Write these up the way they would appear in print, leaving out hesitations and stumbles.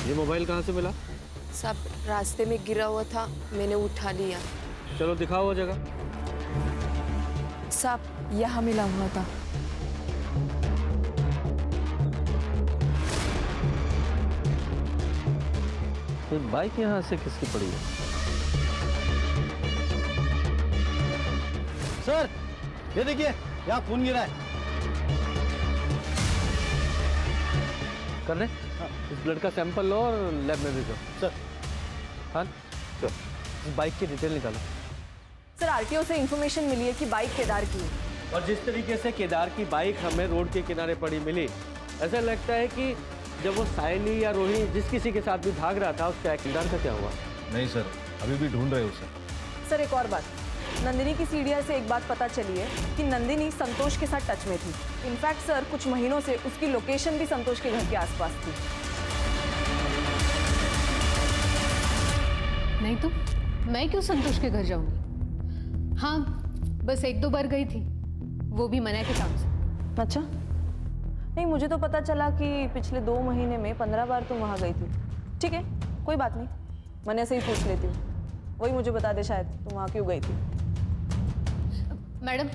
ये मोबाइल कहाँ से मिला? सब रास्ते में गिरा हुआ था, मैंने उठा लिया। चलो दिखाओ वो जगह। सब यहाँ मिला हुआ था। तो बाइक यहाँ से किसकी पड़ी है? सर ये देखिए, यहाँ खून गिरा है। कर रहे? इस ब्लड का सैंपल लो और लैब में भेजो। सर। हाँ तो इस बाइक की डिटेल निकालो। सर आरटीओ से इंफॉर्मेशन मिली है कि बाइक केदार की है। और जिस तरीके से केदार की बाइक हमें रोड के किनारे पड़ी मिली, ऐसा लगता है कि जब वो सायली या रोहिणी जिस किसी के साथ भी भाग रहा था, उसका केदार का क्या हुआ? नहीं सर, अभी भी ढूंढ रहे हो उसे। सर एक और बात, नंदिनी की सीडीआर से एक बात पता चली है कि नंदिनी संतोष के साथ टच में थी। इनफैक्ट सर कुछ महीनों से उसकी लोकेशन भी संतोष के घर के आसपास थी। नहीं तो मैं क्यों संतोष के घर जाऊंगी? हाँ बस 1-2 बार गई थी, वो भी मना के काम से। अच्छा, नहीं मुझे तो पता चला कि पिछले 2 महीने में 15 बार तुम वहाँ गई थी। ठीक है कोई बात नहीं, मैंने ऐसे ही पूछ लेती हूँ, वही मुझे बता दे शायद तुम वहाँ क्यों गई थी। मैडम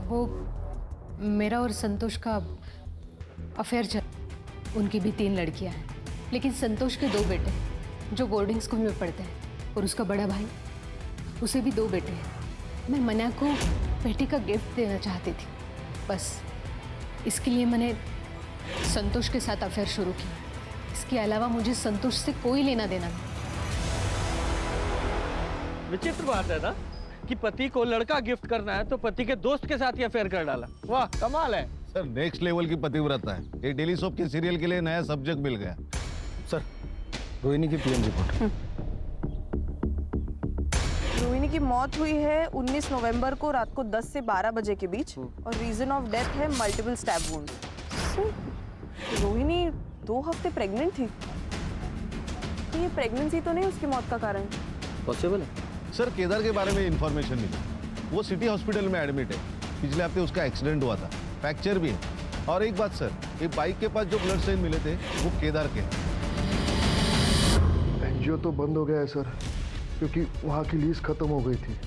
वो मेरा और संतोष का अफेयर चल, उनकी भी 3 लड़कियां हैं, लेकिन संतोष के 2 बेटे जो बोर्डिंग स्कूल में पढ़ते हैं और उसका बड़ा भाई, उसे भी 2 बेटे हैं। मैं मना को बेटी का गिफ्ट देना चाहती थी, बस इसके लिए मैंने संतोष के साथ अफेयर शुरू किया। इसके अलावा मुझे संतोष से कोई लेना देना नहीं। विचित्र बात है ना कि पति को लड़का गिफ्ट करना है तो पति के दोस्त के साथ ही अफेयर कर डाला। वाह कमाल है। सर नेक्स्ट लेवल की पतिव्रता है। ये डेली सोप के सीरियल के लिए नया सब्जेक्ट मिल गया। सर रोहिणी की पीएम रिपोर्ट। रोहिणी की मौत हुई है 19 नवंबर को रात को 10 से 12 बजे के बीच और रीजन ऑफ डेथ है मल्टीपल स्टैब वुंड। रोहिणी 2 हफ्ते प्रेग्नेंट थी, तो ये प्रेगनेंसी तो नहीं उसकी मौत का कारण? पॉसिबल है। सर केदार के बारे में इंफॉर्मेशन मिली, वो सिटी हॉस्पिटल में एडमिट है। पिछले हफ्ते उसका एक्सीडेंट हुआ था, फ्रैक्चर भी है। और एक बात सर, ये बाइक के पास जो ब्लड साइन मिले थे वो केदार के। एनजीओ तो बंद हो गया है सर, क्योंकि वहाँ की लीज खत्म हो गई थी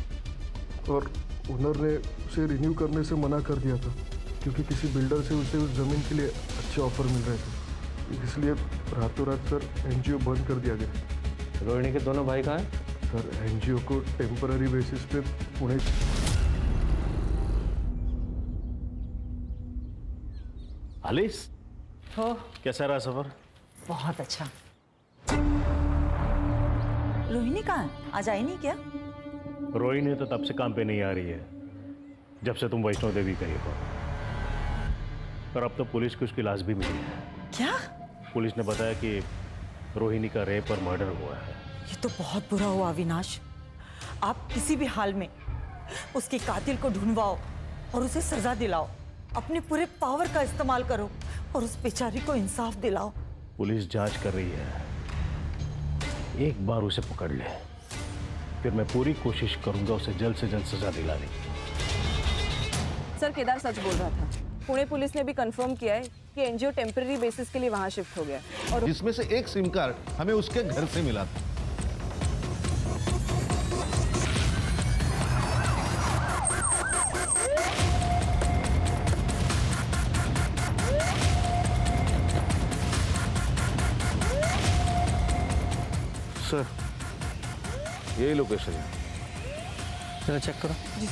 और ओनर ने उसे रिन्यू करने से मना कर दिया था, क्योंकि किसी बिल्डर से उसे उस जमीन के लिए अच्छे ऑफर मिल रहे थे। इसलिए रातों रात सर एनजीओ बंद कर दिया गया। रोहिणी के दोनों भाई कहाँ हैं? सर एनजीओ को टेम्पररी बेसिस पे पुणे। आलिस हो, कैसा रहा सफर? बहुत अच्छा। रोहिणी कहाँ है? आज आई नहीं क्या? रोहिणी तो तब से काम पे नहीं आ रही है जब से तुम वैष्णो देवी गई हो, पर अब तो पुलिस को उसकी लाश भी मिली है। क्या? पुलिस ने बताया कि रोहिणी का रेप और मर्डर हुआ है। ये तो बहुत बुरा हुआ अविनाश। आप किसी भी हाल में उसके कातिल को ढूंढवाओ और उसे सजा दिलाओ। अपने पूरे पावर का इस्तेमाल करो और उस बेचारी को इंसाफ दिलाओ। पुलिस जांच कर रही है, एक बार उसे पकड़ ले, फिर मैं पूरी कोशिश करूंगा उसे जल्द से जल्द सजा दिलाने की। सर केदार सच बोल रहा था। पुणे पुलिस ने भी कंफर्म किया है कि एनजीओ टेम्पररी बेसिस के लिए वहां शिफ्ट हो गया और जिसमें से एक सिम कार्ड हमें उसके घर से मिला था। सर यही लोकेशन है। चलो चेक करो। जी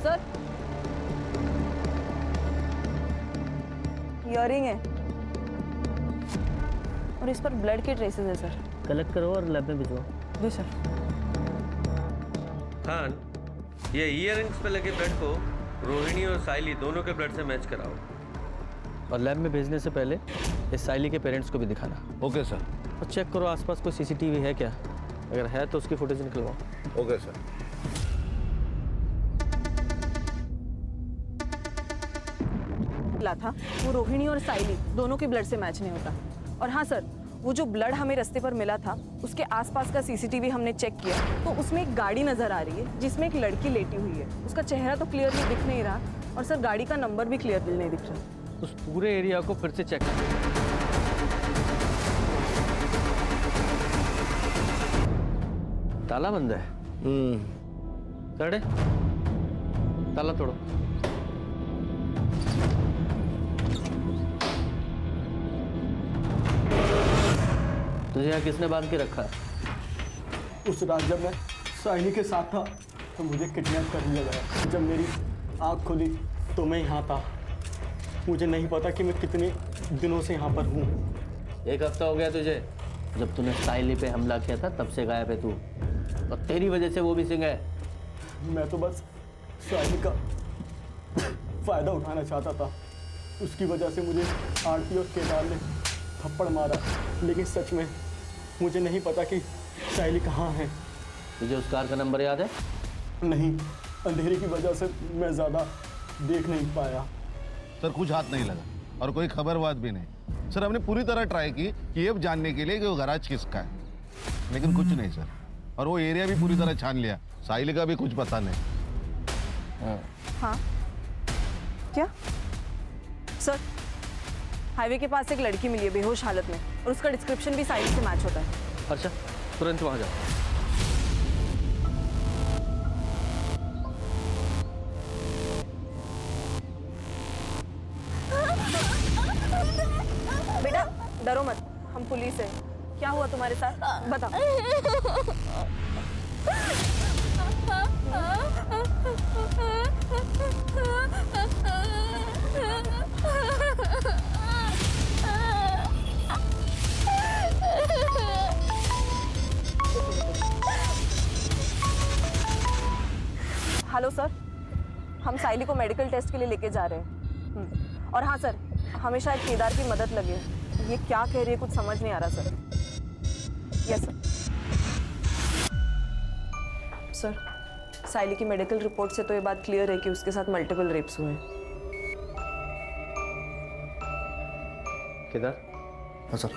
सर। इयरिंग है और इस पर ब्लड के ट्रेसेस है सर। कलेक्ट करो और लैब में भिजवाओ। जी सर। खान, ये ईयरिंग्स पे लगे ब्लड को रोहिणी और साइली दोनों के ब्लड से मैच कराओ और लैब में भेजने से पहले इस साइली के पेरेंट्स को भी दिखाना। Okay sir. और चेक करो आसपास कोई सीसीटीवी है क्या, अगर है तो उसकी फुटेज निकलवाओ। Okay sir. मिला था वो रोहिणी और साइली दोनों के ब्लड से मैच नहीं होता। और हाँ सर, वो जो ब्लड हमें रास्ते पर मिला था उसके आसपास का सीसीटीवी हमने चेक किया तो उसमें एक गाड़ी नजर आ रही है जिसमें एक लड़की लेटी हुई है। उसका चेहरा तो क्लियरली दिख नहीं रहा और सर गाड़ी का नंबर भी क्लियरली नहीं दिख रहा। उस पूरे एरिया को फिर से चेक करो। ताला बंद है। सड़े ताला तोड़ो। तुझे यहाँ किसने बांध के रखा है? उस रात जब मैं साहिनी के साथ था तो मुझे किडनैप करने लगा। जब मेरी आँख खुली तो मैं यहाँ था। मुझे नहीं पता कि मैं कितने दिनों से यहाँ पर हूँ। 1 हफ्ता हो गया तुझे। जब तूने साइली पे हमला किया था तब से गायब है तू, और तेरी वजह से वो भी सिंह है। मैं तो बस साहिनी का फ़ायदा उठाना चाहता था। उसकी वजह से मुझे आरती और केदार ने थप्पड़ मारा, लेकिन सच में मुझे नहीं पता कि साहिली कहाँ है। तुझे उस कार का नंबर याद है? नहीं, अंधेरे की वजह से मैं ज़्यादा देख नहीं पाया। सर कुछ हाथ नहीं लगा और कोई खबरवाद भी नहीं। सर हमने पूरी तरह ट्राई की कि ये जानने के लिए कि वो गराज किसका है, लेकिन कुछ नहीं सर। और वो एरिया भी पूरी तरह छान लिया, साहिल का भी कुछ पता नहीं। हाँ क्या सर? हाईवे के पास एक लड़की मिली है बेहोश हालत में और उसका डिस्क्रिप्शन भी साइली से मैच होता है। अच्छा, तुरंत वहां जाओ। बेटा डरो मत, हम पुलिस है। क्या हुआ तुम्हारे साथ बता। हेलो सर, हम साइली को मेडिकल टेस्ट के लिए लेके जा रहे हैं। और हाँ सर, हमें शायद केदार की मदद लगे। ये क्या कह रही है कुछ समझ नहीं आ रहा सर। Yes sir. सर, साइली की मेडिकल रिपोर्ट से तो ये बात क्लियर है कि उसके साथ मल्टीपल रेप्स हुए हैं। केदार, हाँ सर।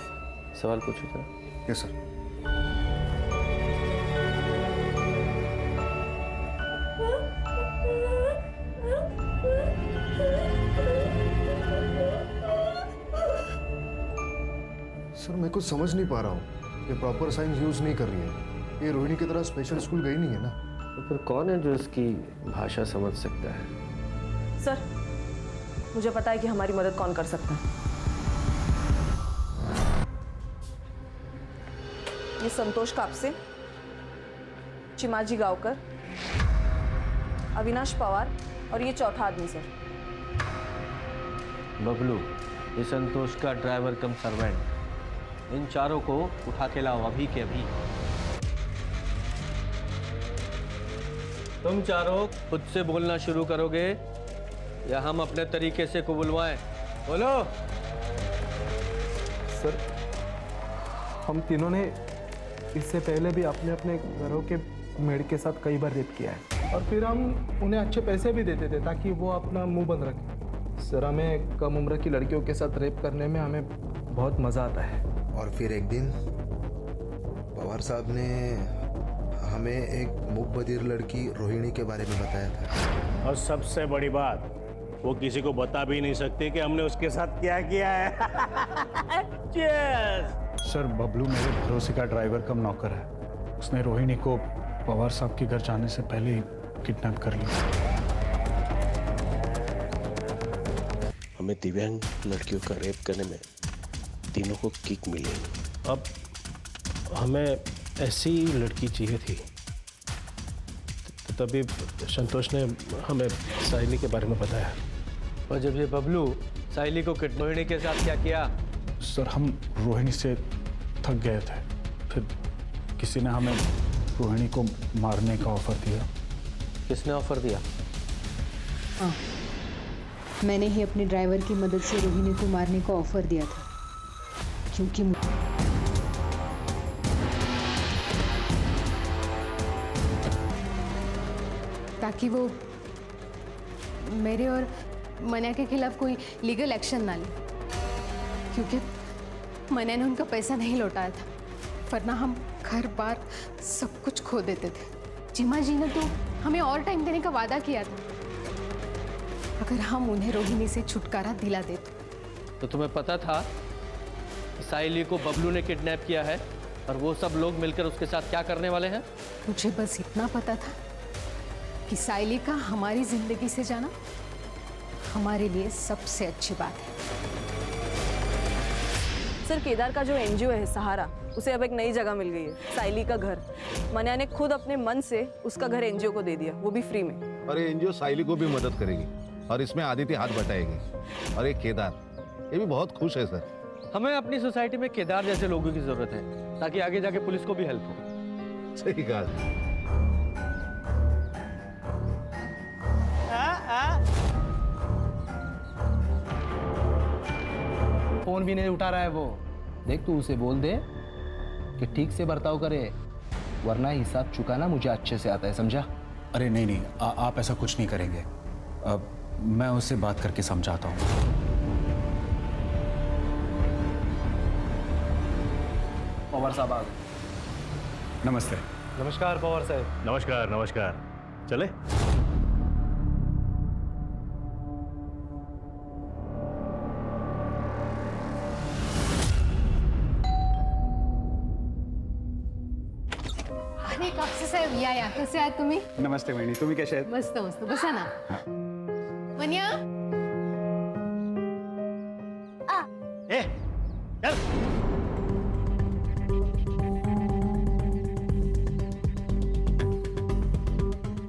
सवाल पूछो जरा। Yes sir. सर मैं कुछ समझ नहीं पा रहा हूँ। ये प्रॉपर साइंस यूज नहीं कर रही है। ये रोहिणी की तरह स्पेशल स्कूल गई नहीं है ना। तो फिर कौन है जो इसकी भाषा समझ सकता है? सर, मुझे पता है कि हमारी मदद कौन कर सकता है। ये संतोष कापसे, चिमाजी गांवकर, अविनाश पवार और ये चौथा आदमी सर। बबलू, ये संतोष का ड्राइवर कम सर्वेंट। इन चारों को उठा के लाओ अभी के अभी। तुम चारों खुद से बोलना शुरू करोगे या हम अपने तरीके से को बुलवाएं? बोलो। सर, हम तीनों ने इससे पहले भी अपने अपने घरों के मेड के साथ कई बार रेप किया है और फिर हम उन्हें अच्छे पैसे भी देते थे ताकि वो अपना मुंह बंद रखें। सर, हमें कम उम्र की लड़कियों के साथ रेप करने में हमें बहुत मज़ा आता है। और फिर एक दिन पवार साहब ने हमें एक मुखबधिर लड़की रोहिणी के बारे में बताया था। और सबसे बड़ी बात, वो किसी को बता भी नहीं सकती कि हमने उसके साथ क्या किया है। Cheers! सर, बबलू मेरे भरोसे का ड्राइवर कम नौकर है। उसने रोहिणी को पवार साहब के घर जाने से पहले ही किडनैप कर लिया। हमें दिव्यांग लड़कियों का रेप करने में तीनों को किक मिली। अब हमें ऐसी लड़की चाहिए थी, तो तभी संतोष ने हमें साइली के बारे में बताया। और जब ये बबलू साइली को रोहिणी के साथ क्या किया? सर, हम रोहिणी से थक गए थे। फिर किसी ने हमें रोहिणी को मारने का ऑफर दिया। किसने ऑफर दिया? हाँ, मैंने ही अपने ड्राइवर की मदद से रोहिणी को मारने का ऑफर दिया था, क्योंकि ताकि वो मेरे और मन्या के खिलाफ कोई लीगल एक्शन ना ले, क्योंकि मन्या ने उनका पैसा नहीं लौटाया था, वरना हम घर बार सब कुछ खो देते थे। चिमा जी ने तो हमें और टाइम देने का वादा किया था, अगर हम उन्हें रोहिणी से छुटकारा दिला देते। तो तुम्हें पता था कि साइली को बबलू ने किडनैप किया है और वो सब लोग मिलकर उसके साथ क्या करने वाले हैं? मुझे बस इतना पता था कि साइली का हमारी जिंदगी से जाना हमारे लिए सबसे अच्छी बात है। सर, केदार का जो एनजीओ है सहारा, उसे अब एक नई जगह मिल गई है, साइली का घर। मन्या ने खुद अपने मन से उसका घर एनजीओ को दे दिया, वो भी फ्री में। और ये एनजीओ साइली को भी मदद करेगी और इसमें आदित्य हाथ बटाएगी। और एक केदार, ये भी बहुत खुश है सर। हमें अपनी सोसाइटी में केदार जैसे लोगों की जरूरत है, ताकि आगे जाके पुलिस को भी हेल्प हो। सही कहा। फोन भी नहीं उठा रहा है वो। देख, तू उसे बोल दे कि ठीक से बर्ताव करे, वरना हिसाब चुकाना मुझे अच्छे से आता है, समझा? अरे नहीं नहीं, आप ऐसा कुछ नहीं करेंगे। अब मैं उससे बात करके समझाता हूँ। पवार साहब आ गए। नमस्ते। नमस्कार पवार साहब। नमस्कार नमस्कार। चले? अरे कापसे साहेब, या कसे आहात तुम्ही? नमस्ते वहिनी, तुम्ही कसे आहेत? मस्त मस्त, बसा ना. मन्या, ए, चल।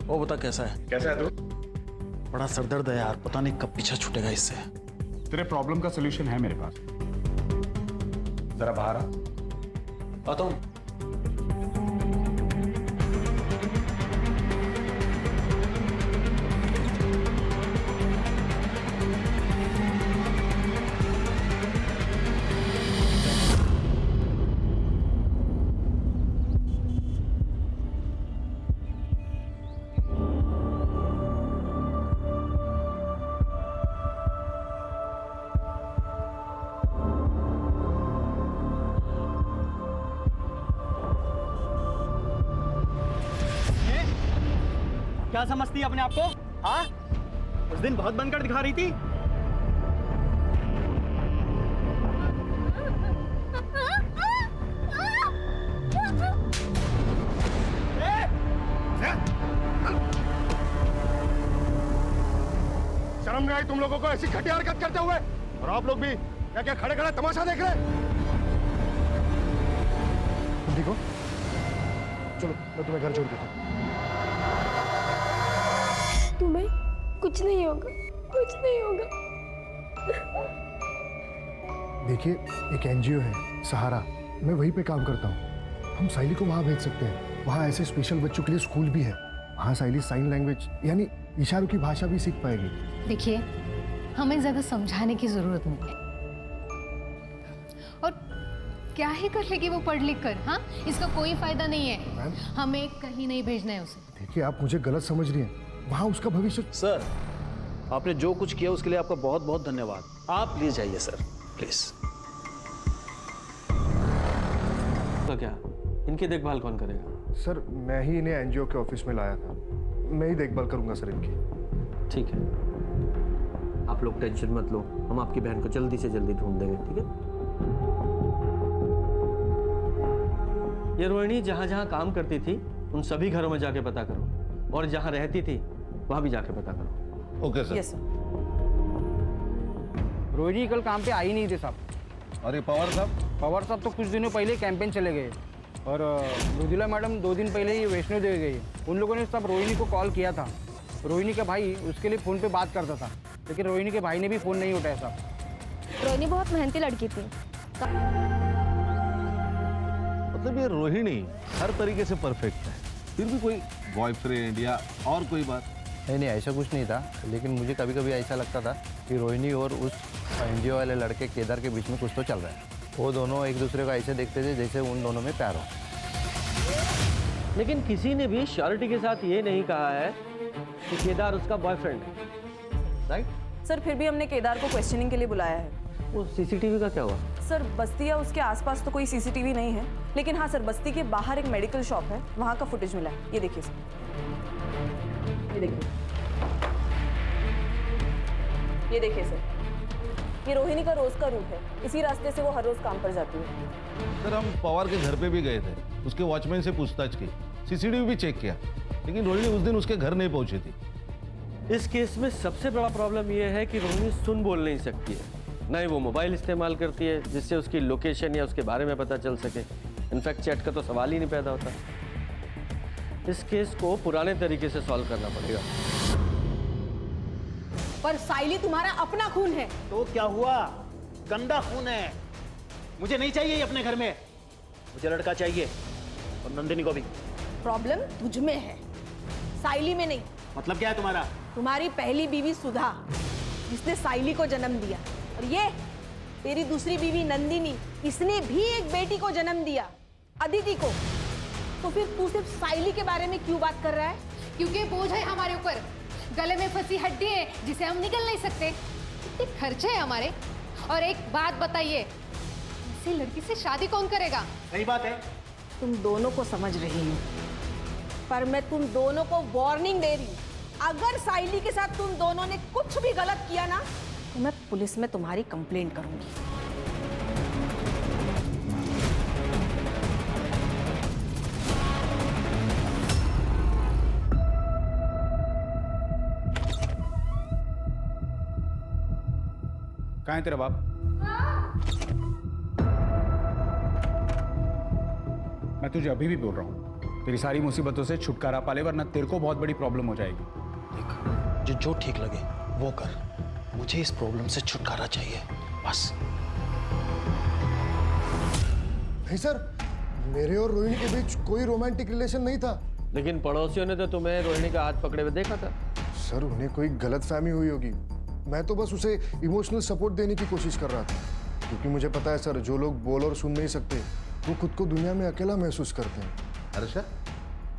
वो बता कैसा है? कैसा है तू? बड़ा सरदर्द है यार, पता नहीं कब पीछा छूटेगा इससे। तेरे प्रॉब्लम का सलूशन है मेरे पास। जरा बाहर आ। आता हूँ। क्या समझती है अपने आप को? हाँ, उस दिन बहुत बनकर दिखा रही थी। शर्म नहीं आई तुम लोगों को ऐसी घटिया हरकत करते हुए? और आप लोग भी क्या क्या खड़े खड़े तमाशा देख रहे हैं? देखो, चलो मैं तुम्हें घर छोड़ देता हूँ। तुम्हें कुछ नहीं होगा, कुछ नहीं होगा। देखिए, एक एनजीओ है सहारा, मैं वहीं पे काम करता हूँ। हम साइली को वहाँ भेज सकते हैं। वहाँ ऐसे स्पेशल बच्चों के लिए स्कूल भी है। वहाँ साइली साइन लैंग्वेज यानी इशारों की भाषा भी सीख पाएगी। देखिए, हमें ज्यादा समझाने की जरूरत नहीं है। और क्या ही कर लेगी वो पढ़ लिख कर? हाँ, इसका कोई फायदा नहीं है। हमें कहीं नहीं भेजना है उसे। देखिए, आप मुझे गलत समझ रही हैं। वहाँ उसका भविष्य। सर, आपने जो कुछ किया उसके लिए आपका बहुत बहुत धन्यवाद। आप प्लीज जाइए सर, प्लीज। तो क्या इनकी देखभाल कौन करेगा? सर, मैं ही इन्हें एनजीओ के ऑफिस में लाया था। मैं ही देखभाल करूंगा सर इनकी। ठीक है, आप लोग टेंशन मत लो, हम आपकी बहन को जल्दी से जल्दी ढूंढ देंगे, ठीक है? ये रोहिणी जहाँ जहाँ काम करती थी उन सभी घरों में जाके पता करो, और जहाँ रहती थी वहाँ भी जाके पता करो। Okay sir. Yes sir. Rohini कल काम पे आई नहीं थे साहब। अरे पवार साहब? पवार साहब तो कुछ दिनों पहले कैंपेन चले गए, और मृदुला मैडम 2 दिन पहले ही वैष्णो देवी गई। उन लोगों ने सब रोहिणी को कॉल किया था। रोहिणी का भाई उसके लिए फ़ोन पे बात करता था, लेकिन रोहिणी के भाई ने भी फ़ोन नहीं उठाया साहब। रोहिणी बहुत मेहनती लड़की थी। मतलब ये रोहिणी हर तरीके से परफेक्ट है, फिर भी कोई बॉयफ्रेंड या और कोई बात? नहीं, ऐसा कुछ नहीं था, लेकिन मुझे कभी कभी ऐसा लगता था कि रोहिणी और उस एनजीओ वाले लड़के केदार के बीच में कुछ तो चल रहा है। वो दोनों एक दूसरे को ऐसे देखते थे जैसे उन दोनों में प्यार हो। लेकिन किसी ने भी श्योरिटी के साथ ये नहीं कहा है कि केदार उसका बॉयफ्रेंड है, राइट? सर फिर भी हमने केदार को क्वेश्चनिंग के लिए बुलाया है। वो सीसीटीवी का क्या हुआ? सर बस्ती या उसके आसपास तो कोई सीसीटीवी नहीं है, लेकिन हाँ सर बस्ती के बाहर एक मेडिकल शॉप है, वहाँ का फुटेज मिला है। ये देखिए सर, ये देखिए, ये देखिए सर, ये रोहिणी का रोज का रूट है। इसी रास्ते से वो हर रोज काम पर जाती है। सर हम पवार के घर पे भी गए थे, उसके वॉचमैन से पूछताछ की, सीसीटीवी भी चेक किया, लेकिन रोहिणी उस दिन उसके घर नहीं पहुंची थी। इस केस में सबसे बड़ा प्रॉब्लम यह है कि रोहिणी सुन बोल नहीं सकती है, ना ही वो मोबाइल इस्तेमाल करती है जिससे उसकी लोकेशन या उसके बारे में पता चल सके। इनफैक्ट चैट का तो सवाल ही नहीं पैदा होता। इस केस को पुराने तरीके से सॉल्व करना पड़ेगा। पर साइली तुम्हारा अपना खून है। तो क्या हुआ? गंदा खून है। मुझे नहीं चाहिए ये अपने घर में। मुझे लड़का चाहिए, और नंदिनी को भी। प्रॉब्लम तुझ में है, साइली में नहीं। मतलब क्या है तुम्हारा? तुम्हारी पहली बीवी सुधा, जिसने साइली को जन्म दिया, और ये तेरी दूसरी बीवी नंदिनी, इसने भी एक बेटी को जन्म दिया, अदिति को। तो फिर तू सिर्फ साइली के बारे में क्यों बात कर रहा है? क्योंकि बोझ है हमारे ऊपर, गले में फंसी हड्डी है जिसे हम निकल नहीं सकते, इतने खर्चे हैं हमारे। और एक बात बताइए, इसी लड़की से शादी कौन करेगा? सही बात है। तुम दोनों को समझ रही हूँ, पर मैं तुम दोनों को वार्निंग दे रही हूँ। अगर साइली के साथ तुम दोनों ने कुछ भी गलत किया ना, तो मैं पुलिस में तुम्हारी कंप्लेंट करूंगी। कहाँ है तेरा बाप? मैं तुझे अभी भी बोल रहा हूँ, तेरी सारी मुसीबतों से छुटकारा पा ले, वरना तेरे को बहुत बड़ी प्रॉब्लम हो जाएगी। देख, जो ठीक लगे वो कर। मुझे इस प्रॉब्लम से छुटकारा चाहिए, बस। नहीं सर, मेरे और रोहिणी के बीच कोई रोमांटिक रिलेशन नहीं था। लेकिन पड़ोसियों ने तो तुम्हें रोहिणी का हाथ पकड़े हुए देखा था। सर उन्हें कोई गलतफहमी हुई होगी। मैं तो बस उसे इमोशनल सपोर्ट देने की कोशिश कर रहा था, क्योंकि मुझे पता है सर, जो लोग बोल और सुन नहीं सकते वो खुद को दुनिया में अकेला महसूस करते हैं। अर्षा,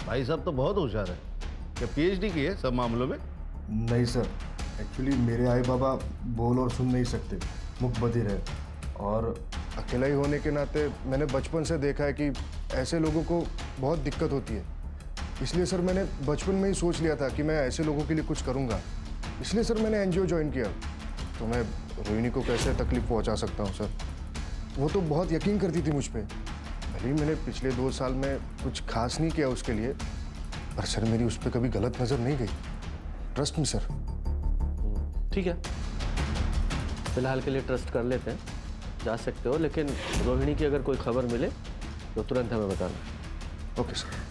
भाई साहब तो बहुत होशियार है। क्या पीएचडी की है सब मामलों में? नहीं सर, एक्चुअली मेरे आई बाबा बोल और सुन नहीं सकते, मुख बधिर है, और अकेला ही होने के नाते मैंने बचपन से देखा है कि ऐसे लोगों को बहुत दिक्कत होती है। इसलिए सर मैंने बचपन में ही सोच लिया था कि मैं ऐसे लोगों के लिए कुछ करूँगा। इसलिए सर मैंने एनजीओ ज्वाइन किया। तो मैं रोहिणी को कैसे तकलीफ पहुँचा सकता हूँ सर? वो तो बहुत यकीन करती थी मुझ पर। भले ही मैंने पिछले 2 साल में कुछ खास नहीं किया उसके लिए, पर सर मेरी उस पर कभी गलत नज़र नहीं गई। Trust me sir. ठीक है, फिलहाल के लिए ट्रस्ट कर लेते हैं, जा सकते हो, लेकिन रोहिणी की अगर कोई खबर मिले तो तुरंत हमें बताना। Okay sir.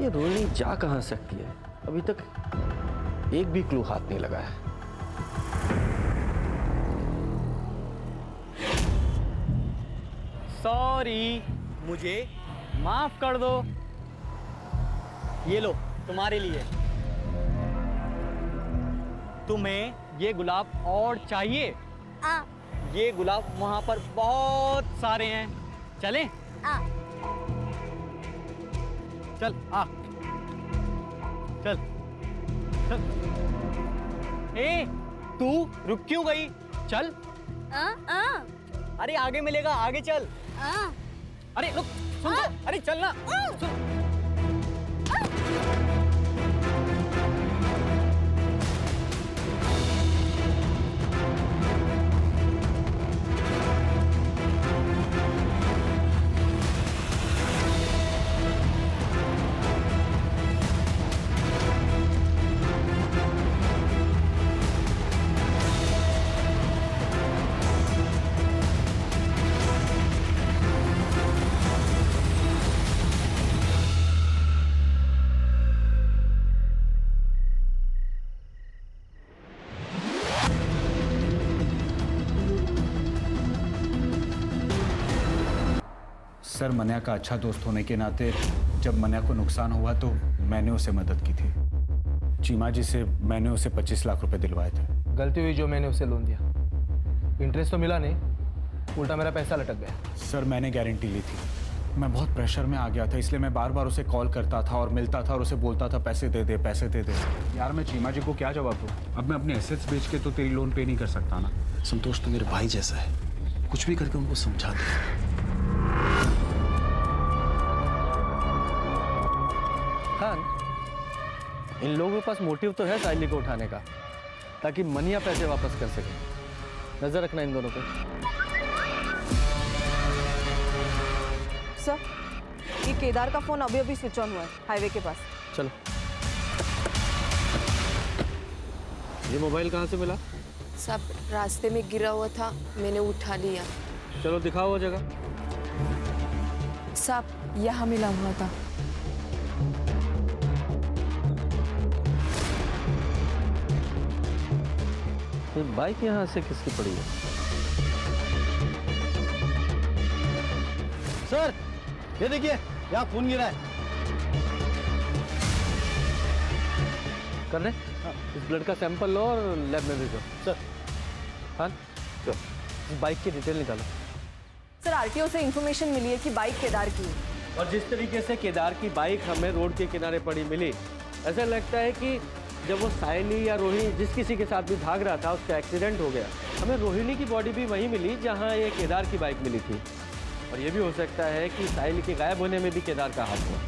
ये रोहिणी जा कहाँ सकती है? अभी तक एक भी क्लू हाथ नहीं लगा है। सॉरी, मुझे माफ कर दो। ये लो तुम्हारे लिए। तुम्हें ये गुलाब और चाहिए? ये गुलाब वहां पर बहुत सारे हैं। चलें? चल आ, चल चल। ए, तू रुक क्यों गई? चल। अरे आगे मिलेगा, आगे चल। अरे रुक, सुन तो, अरे चल ना, सुन। सर, मन्या का अच्छा दोस्त होने के नाते जब मन्या को नुकसान हुआ तो मैंने उसे मदद की थी। चीमा जी से मैंने उसे 25 लाख रुपए दिलवाए थे। गलती हुई जो मैंने उसे लोन दिया। इंटरेस्ट तो मिला नहीं, उल्टा मेरा पैसा लटक गया। सर, मैंने गारंटी ली थी मैं बहुत प्रेशर में आ गया था, इसलिए मैं बार बार उसे कॉल करता था और मिलता था और उसे बोलता था पैसे दे दे पैसे दे दे। यार मैं चीमा जी को क्या जवाब दूँ? अब मैं अपने एसेट्स बेच के तो तेरी लोन पे नहीं कर सकता ना। संतोष तो मेरे भाई जैसा है, कुछ भी करके उनको समझा दे। हाँ, इन लोगों के पास मोटिव तो है साइली को उठाने का, ताकि मनिया पैसे वापस कर सके। नजर रखना इन दोनों पे। सर, ये केदार का फोन अभी अभी स्विच ऑन हुआ है हाईवे के पास। चलो। ये मोबाइल कहाँ से मिला? सब रास्ते में गिरा हुआ था, मैंने उठा लिया। चलो दिखाओ वो जगह। सब यहाँ मिला हुआ था। ये बाइक यहाँ से किसकी पड़ी है? सर ये देखिए, यहाँ खून गिरा है। कर रहे? इस ब्लड का सैंपल लो और लैब में भेजो। सर। हाँ, चलो इस बाइक की डिटेल निकालो। सर, आरटीओ से इंफॉर्मेशन मिली है कि बाइक केदार की है। और जिस तरीके से केदार की बाइक हमें रोड के किनारे पड़ी मिली, ऐसा लगता है कि जब वो सायली या रोहिणी जिस किसी के साथ भी भाग रहा था, उसका एक्सीडेंट हो गया। हमें रोहिणी की बॉडी भी वहीं मिली जहाँ ये केदार की बाइक मिली थी। और ये भी हो सकता है कि सायली के गायब होने में भी केदार का हाथ हुआ।